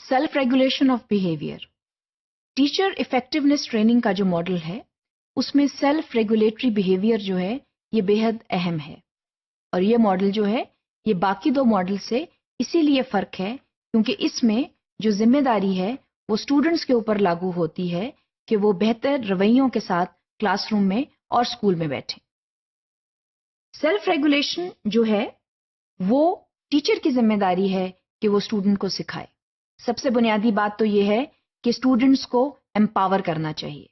Self regulation of behaviour. Teacher effectiveness training का जो model है उसमें सेल्फ रेगुलेटरी बिहेवियर जो है ये बेहद अहम है, और ये मॉडल जो है ये बाकी दो मॉडल से इसीलिए फर्क है क्योंकि इसमें जो जिम्मेदारी है वो स्टूडेंट्स के ऊपर लागू होती है कि वो बेहतर रवैयों के साथ क्लासरूम में और स्कूल में बैठें। सेल्फ रेगुलेशन जो है वो टीचर की जिम्मेदारी है कि वो स्टूडेंट को सिखाए। सबसे बुनियादी बात तो ये है कि स्टूडेंट्स को एम्पावर करना चाहिए।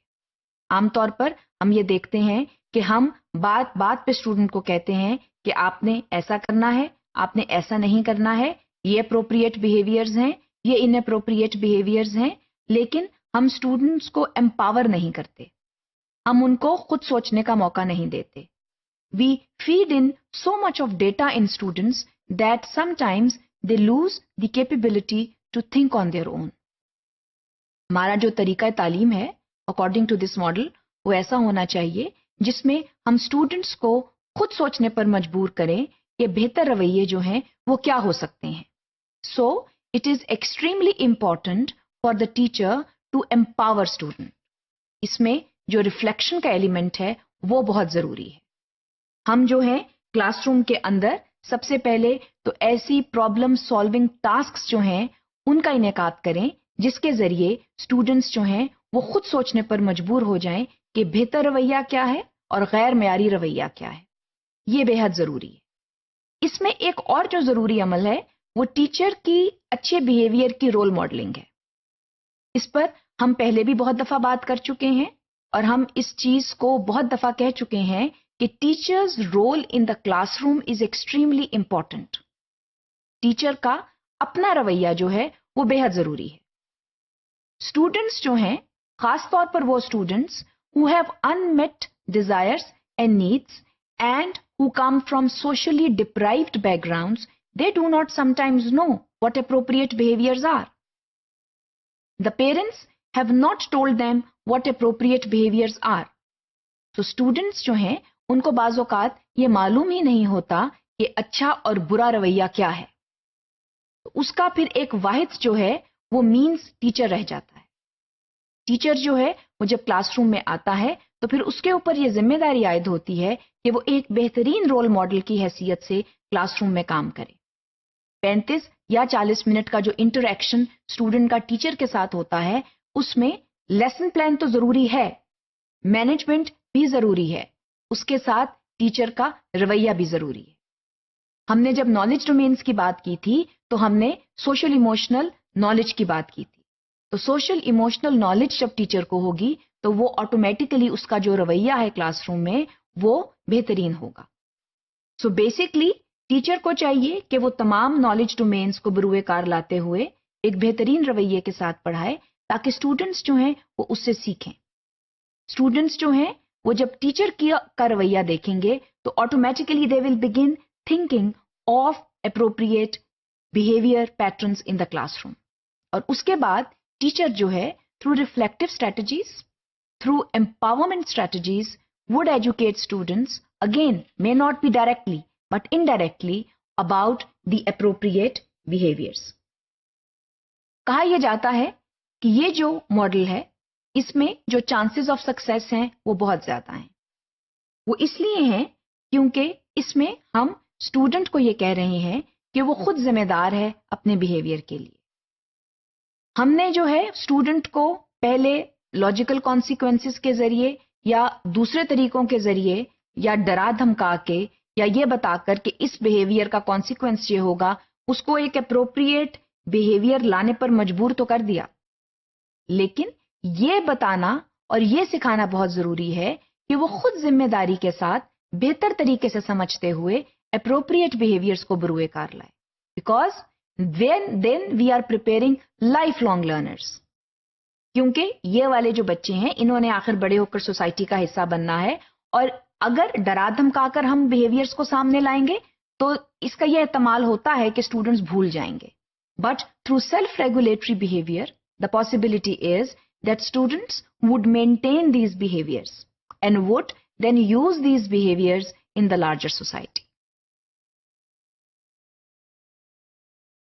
आमतौर पर हम ये देखते हैं कि हम बात बात पे स्टूडेंट को कहते हैं कि आपने ऐसा करना है, आपने ऐसा नहीं करना है, ये अप्रोप्रिएट बिहेवियर्स हैं, ये इनअप्रोप्रिएट बिहेवियर्स हैं, लेकिन हम स्टूडेंट्स को एम्पावर नहीं करते, हम उनको खुद सोचने का मौका नहीं देते। We feed in so much of data in students that sometimes they lose the capability to think on their own. हमारा जो तरीका तालीम है अकॉर्डिंग टू दिस मॉडल वो ऐसा होना चाहिए जिसमें हम स्टूडेंट्स को खुद सोचने पर मजबूर करें कि बेहतर रवैये जो हैं वो क्या हो सकते हैं। So it is extremely important for the teacher to empower student. इसमें जो रिफ्लेक्शन का एलिमेंट है वो बहुत जरूरी है। हम जो है क्लासरूम के अंदर सबसे पहले तो ऐसी प्रॉब्लम सॉल्विंग टास्क्स जो हैं उनका इनेकाद करें जिसके जरिए स्टूडेंट्स जो हैं वो खुद सोचने पर मजबूर हो जाएं कि बेहतर रवैया क्या है और गैर मयारी रवैया क्या है। ये बेहद जरूरी है। इसमें एक और जो जरूरी अमल है वो टीचर की अच्छे बिहेवियर की रोल मॉडलिंग है। इस पर हम पहले भी बहुत दफा बात कर चुके हैं और हम इस चीज को बहुत दफा कह चुके हैं कि teachers role in the classroom is extremely important. Teacher का अपना रवैया जो है वो बेहद जरूरी है। स्टूडेंट्स जो हैं, खास तौर पर वो students who have unmet desires and needs and who come from socially deprived backgrounds, they do not sometimes know what appropriate behaviors are. The parents have not told them what appropriate behaviors are. So students जो हैं उनको बाज़ औक़ात ये मालूम ही नहीं होता कि अच्छा और बुरा रवैया क्या है। तो उसका फिर एक वाहिद जो है वो मीन्स टीचर रह जाता है। टीचर जो है वो जब क्लासरूम में आता है तो फिर उसके ऊपर ये जिम्मेदारी आयद होती है कि वो एक बेहतरीन रोल मॉडल की हैसियत से क्लासरूम में काम करे। 35 या 40 मिनट का जो इंटरैक्शन स्टूडेंट का टीचर के साथ होता है उसमें लेसन प्लान तो जरूरी है, मैनेजमेंट भी जरूरी है, उसके साथ टीचर का रवैया भी जरूरी है। हमने जब नॉलेज डोमेन्स की बात की थी तो हमने सोशल इमोशनल नॉलेज की बात की थी। तो सोशल इमोशनल नॉलेज जब टीचर को होगी तो वो ऑटोमेटिकली उसका जो रवैया है क्लासरूम में वो बेहतरीन होगा। सो बेसिकली टीचर को चाहिए कि वो तमाम नॉलेज डोमेन्स को बरूए कार लाते हुए एक बेहतरीन रवैये के साथ पढ़ाए ताकि स्टूडेंट्स जो हैं वो उससे सीखें। स्टूडेंट्स जो हैं वो जब टीचर का रवैया देखेंगे तो automatically they will begin thinking of appropriate behaviour patterns in the classroom. और उसके बाद टीचर जो है through reflective strategies, through empowerment strategies would educate students, again may not be directly but indirectly, about the appropriate behaviors. कहा यह जाता है कि ये जो मॉडल है इसमें जो चांसेस ऑफ सक्सेस हैं वो बहुत ज्यादा हैं। वो इसलिए हैं क्योंकि इसमें हम स्टूडेंट को ये कह रहे हैं कि वो खुद जिम्मेदार है अपने बिहेवियर के लिए। हमने जो है स्टूडेंट को पहले लॉजिकल कॉन्सिक्वेंसेस के जरिए या दूसरे तरीकों के जरिए या डरा धमका के या ये बताकर कि इस बिहेवियर का कॉन्सिक्वेंस ये होगा, उसको एक अप्रोप्रिएट बिहेवियर लाने पर मजबूर तो कर दिया, लेकिन ये बताना और ये सिखाना बहुत जरूरी है कि वो खुद जिम्मेदारी के साथ बेहतर तरीके से समझते हुए अप्रोप्रिएट बिहेवियर्स को बरूए कार लाए। Because then we are preparing life long learners. क्योंकि ये वाले जो बच्चे हैं इन्होंने आखिर बड़े होकर सोसाइटी का हिस्सा बनना है, और अगर डरा धमकाकर हम बिहेवियर्स को सामने लाएंगे तो इसका यह एहतमाल होता है कि स्टूडेंट्स भूल जाएंगे। But through self regulatory behaviour the possibility is that students would maintain these behaviours and would then use these behaviours in the larger society.